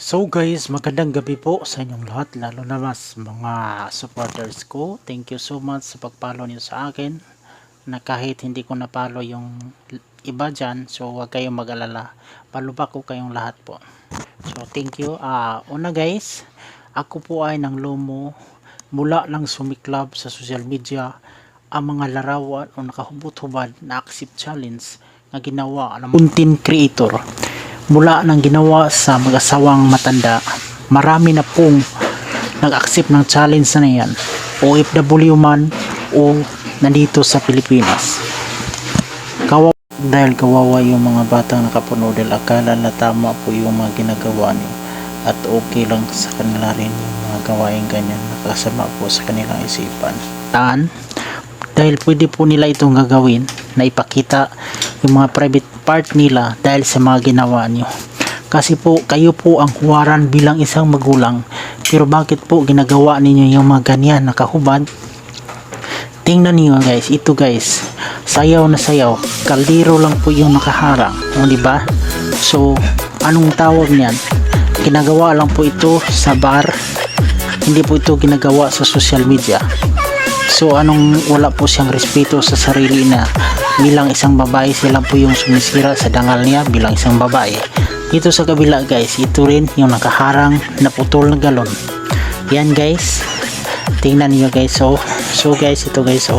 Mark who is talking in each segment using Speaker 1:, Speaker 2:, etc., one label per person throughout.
Speaker 1: So guys, magandang gabi po sa inyong lahat, lalo na mas mga supporters ko. Thank you so much sa pag-follow niyo sa akin, na kahit hindi ko na-follow yung iba dyan, so huwag kayong mag-alala, palubak ko kayong lahat po. So thank you. Una guys, ako po ay nang lumo mula lang sumiklab sa social media ang mga larawan o nakahubot-hubad na accept challenge na ginawa ng content creator. Mula nang ginawa sa mag-asawang matanda, marami na pong nag-accept ng challenge na yan, OFW man o nandito sa Pilipinas. Dahil kawawa yung mga batang nakapuno, dahil akala na tama po yung mga ginagawa niyo at okay lang sa kanila rin yung mga gawain ganyan, nakasama po sa kanilang isipan. Dahil pwede po nila itong gagawin na ipakita yung mga private part nila dahil sa mga ginawa nyo. Kasi po kayo po ang huwaran bilang isang magulang, pero bakit po ginagawa ninyo yung mga ganyan nakahubad? Tingnan niyo guys, ito guys, sayaw na sayaw, kaldero lang po yung nakaharang, o diba? So anong tawag niyan? Ginagawa lang po ito sa bar, hindi po ito ginagawa sa social media. So anong, wala po siyang respeto sa sarili na bilang isang babae, sila po yung sumisira sa dangal niya bilang isang babae. Dito sa kabila guys, ito rin yung nakaharang na putol na galon. Yan guys, tingnan niyo guys. So guys, ito guys,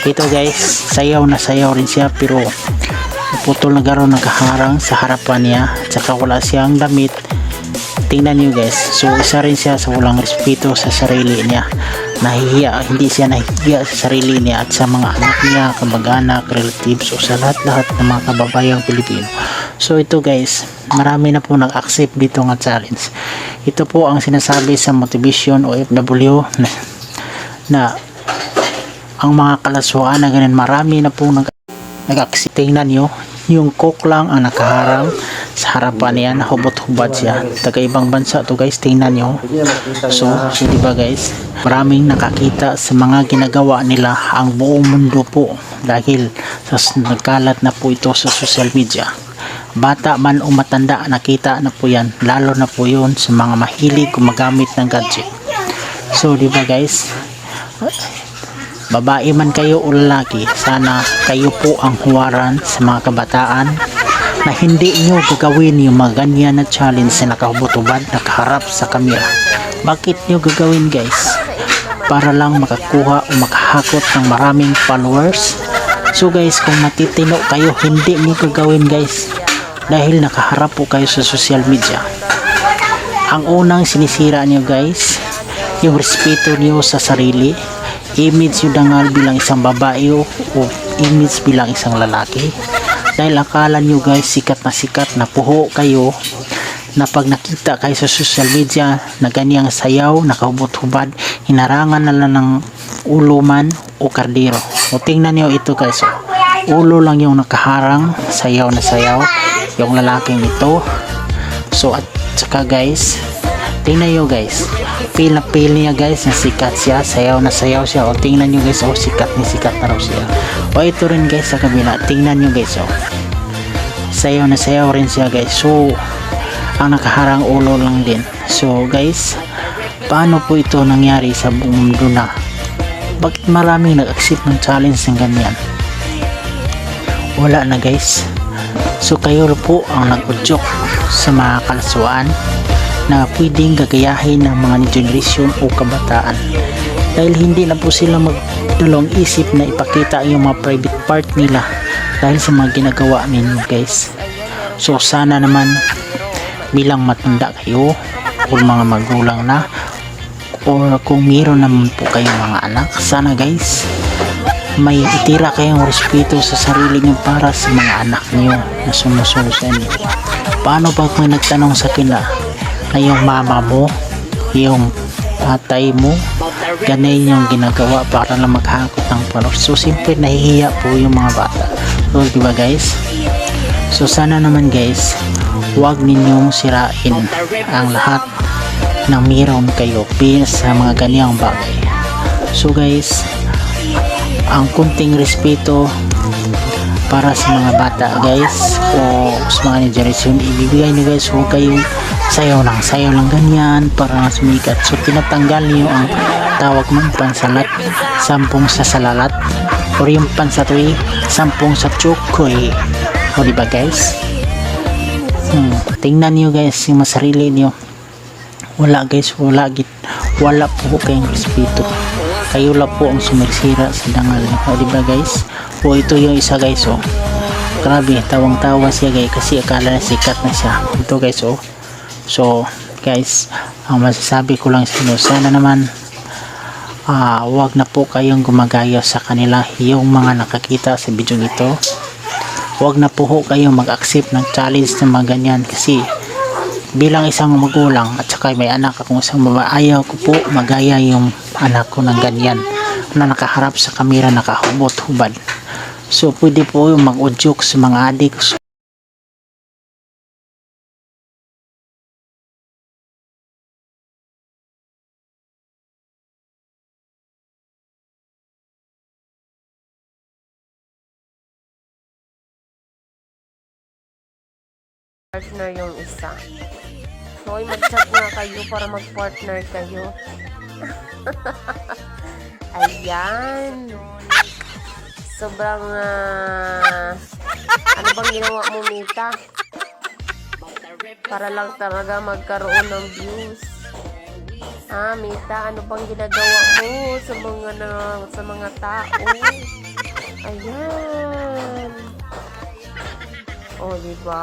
Speaker 1: ito guys, sayaw na sayaw rin siya, pero putol na galon nakaharang sa harapan niya, at saka wala siyang damit. Tingnan niyo guys, so isa rin siya sa walang respeto sa sarili niya. Nahihiya, hindi siya nahihiya sa sarili niya at sa mga anak niya, kamag-anak, relatives, o sa lahat-lahat ng mga kababayang Pilipino. So ito guys, marami na po nag-accept dito ng challenge. Ito po ang sinasabi sa motivation o OFW na ang mga kalaswaan na ganun, marami na po nag-accept. Tingnan nyo, yung cook lang ang nakaharang sa harapan niya, nahubot-hubad siya, taga ibang bansa to guys. Tingnan nyo. So diba guys, maraming nakakita sa mga ginagawa nila ang buong mundo po, dahil nagkalat na po ito sa social media. Bata man o matanda, nakita na po yan, lalo na po yun sa mga mahilig gumagamit ng gadget. So diba guys, babae man kayo o lalaki, sana kayo po ang huwaran sa mga kabataan na hindi nyo gagawin yung mga ganyan na challenge na nakahubot-hubad, nakaharap sa kamera. Bakit nyo gagawin guys? Para lang makakuha o makahakot ng maraming followers? So guys, kung matitino kayo, hindi nyo gagawin guys, dahil nakaharap po kayo sa social media. Ang unang sinisira nyo guys, yung respeto nyo sa sarili, image yung dangal bilang isang babae o image bilang isang lalaki. Dahil akala nyo guys, sikat na puho kayo, na pag nakita kayo sa social media na ganyang sayaw, nakahubot-hubad, hinarangan na lang ng ulo man o kardero. O tingnan nyo ito guys, ulo lang yung nakaharang, sayaw na sayaw yung lalaking ito. So at saka guys, tingnan nyo guys, feel na feel niya guys na sikat siya, sayaw na sayaw siya. O tingnan nyo guys, sikat na raw siya. O ito rin guys sa kabila, tingnan nyo guys, sayaw na sayaw rin siya guys. So ang nakaharang ulo lang din. So guys, paano po ito nangyari sa buong mundo na? Bakit maraming nag-accept ng challenge ng ganyan? Wala na guys. So kayo po ang nag-udyok sa mga kalaswaan na pwedeng gagayahin ng mga generation o kabataan, dahil hindi na po sila magdalawang isip na ipakita yung mga private part nila dahil sa mga ginagawa ninyo guys. So sana naman bilang matanda kayo o mga magulang na, or kung meron naman po kayong mga anak, sana guys may itira kayong respeto sa sarili nyo para sa mga anak nyo na sumusunod sa inyo. Paano pag may nagtanong sa kila na yung mama mo, yung tatay mo, ganyan yung ginagawa para lang maghakot ng followers? So simple, nahihiya po yung mga bata. So diba guys? So sana naman guys, huwag ninyong sirain ang lahat ng meron kayo sa mga ganyang bagay. So guys, ang kunting respeto para sa mga bata guys o sa mga generation ibibigay niyo guys, huwag kayong sayaw lang ganyan para sumikat. So tinatanggal niyo ang tawag ng pansalat, sampung sa salalat, or yung pansatoy, sampung sa tsukoy. O diba guys? Tingnan niyo guys yung masarili niyo. Wala guys, wala po kayong respeto. Kayo lang po ang sumirsira sa dangal. O diba guys? O ito yung isa guys, oh. Grabe, tawang-tawa siya guys kasi akala na sikat na siya. Ito guys, oh. So guys, ang masasabi ko lang sa inyo, sana naman wag na po kayong gumagaya sa kanila. Yung mga nakakita sa video ito, wag na po kayong mag-accept ng challenge na mga ganyan, kasi bilang isang magulang at saka may anak akong isang babae, ayaw ko po magaya yung anak ko ng ganyan na nakaharap sa kamera, nakahubot-hubad. So pwede po yung mag-udyok sa mga adik.
Speaker 2: Partner yung isa. So, mag-chat nga kayo para mag-partner kayo. Ayan. Sobrang, ano bang ginawa mo, Mita? Para lang talaga magkaroon ng views. Mita, ano bang ginagawa mo sa mga tao? Ayan. O, diba?